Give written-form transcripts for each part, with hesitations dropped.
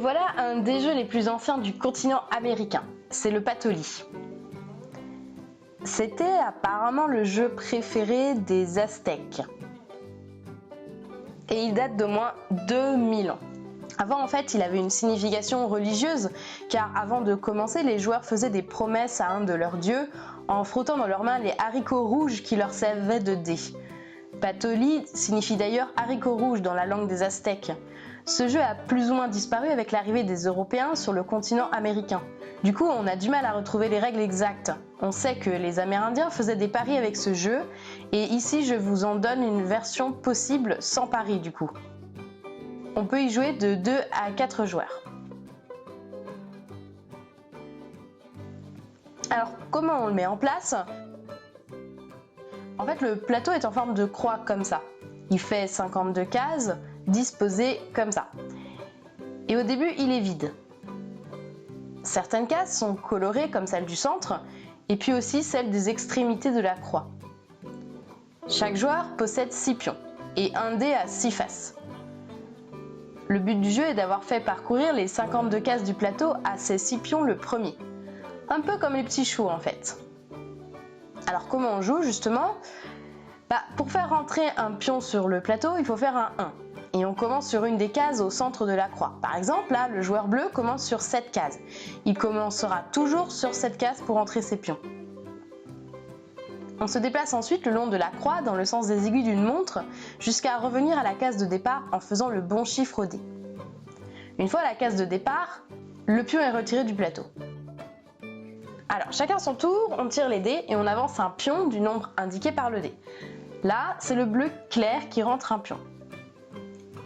voilà un des jeux les plus anciens du continent américain, c'est le Patoli. C'était apparemment le jeu préféré des Aztèques. Et il date d'au moins 2000 ans. Avant, en fait, il avait une signification religieuse, car avant de commencer, les joueurs faisaient des promesses à un de leurs dieux en frottant dans leurs mains les haricots rouges qui leur servaient de dés. Patoli signifie d'ailleurs haricot rouge dans la langue des Aztèques. Ce jeu a plus ou moins disparu avec l'arrivée des Européens sur le continent américain. Du coup, on a du mal à retrouver les règles exactes. On sait que les Amérindiens faisaient des paris avec ce jeu, et ici je vous en donne une version possible sans paris du coup. On peut y jouer de 2 à 4 joueurs. Alors, comment on le met en place ? En fait, le plateau est en forme de croix comme ça. Il fait 52 cases, disposées comme ça. Et au début, il est vide. Certaines cases sont colorées comme celle du centre, et puis aussi celle des extrémités de la croix. Chaque joueur possède 6 pions, et un dé à 6 faces. Le but du jeu est d'avoir fait parcourir les 52 cases du plateau à ces 6 pions le premier. Un peu comme les petits choux en fait. Alors comment on joue justement ? Pour faire rentrer un pion sur le plateau, il faut faire un 1. Et on commence sur une des cases au centre de la croix. Par exemple, là, le joueur bleu commence sur cette case. Il commencera toujours sur cette case pour entrer ses pions. On se déplace ensuite le long de la croix dans le sens des aiguilles d'une montre jusqu'à revenir à la case de départ en faisant le bon chiffre au dé. Une fois à la case de départ, le pion est retiré du plateau. Alors, chacun son tour, on tire les dés et on avance un pion du nombre indiqué par le dé. Là, c'est le bleu clair qui rentre un pion.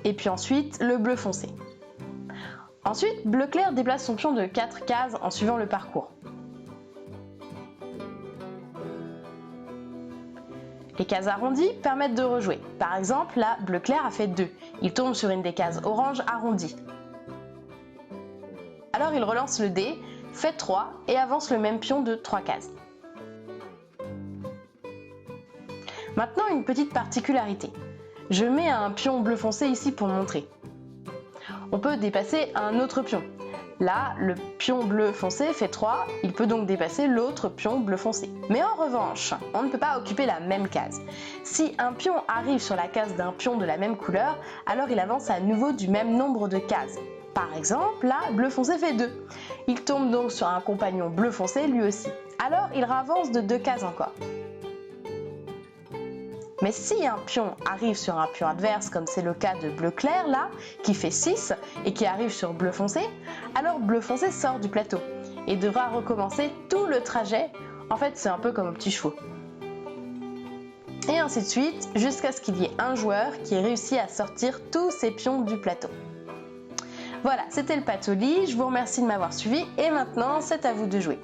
Et puis ensuite, le bleu foncé. Ensuite, bleu clair déplace son pion de 4 cases en suivant le parcours. Les cases arrondies permettent de rejouer. Par exemple, là, bleu clair a fait 2. Il tombe sur une des cases orange arrondie. Alors il relance le dé, fait 3 et avance le même pion de 3 cases. Maintenant, une petite particularité. Je mets un pion bleu foncé ici pour montrer. On peut dépasser un autre pion. Là, le pion bleu foncé fait 3, il peut donc dépasser l'autre pion bleu foncé. Mais en revanche, on ne peut pas occuper la même case. Si un pion arrive sur la case d'un pion de la même couleur, alors il avance à nouveau du même nombre de cases. Par exemple, là, bleu foncé fait 2. Il tombe donc sur un compagnon bleu foncé lui aussi. Alors, il avance de 2 cases encore. Mais si un pion arrive sur un pion adverse, comme c'est le cas de bleu clair là, qui fait 6 et qui arrive sur bleu foncé, alors bleu foncé sort du plateau et devra recommencer tout le trajet. En fait, c'est un peu comme aux petits chevaux. Et ainsi de suite, jusqu'à ce qu'il y ait un joueur qui ait réussi à sortir tous ses pions du plateau. Voilà, c'était le Patoli, je vous remercie de m'avoir suivi et maintenant c'est à vous de jouer.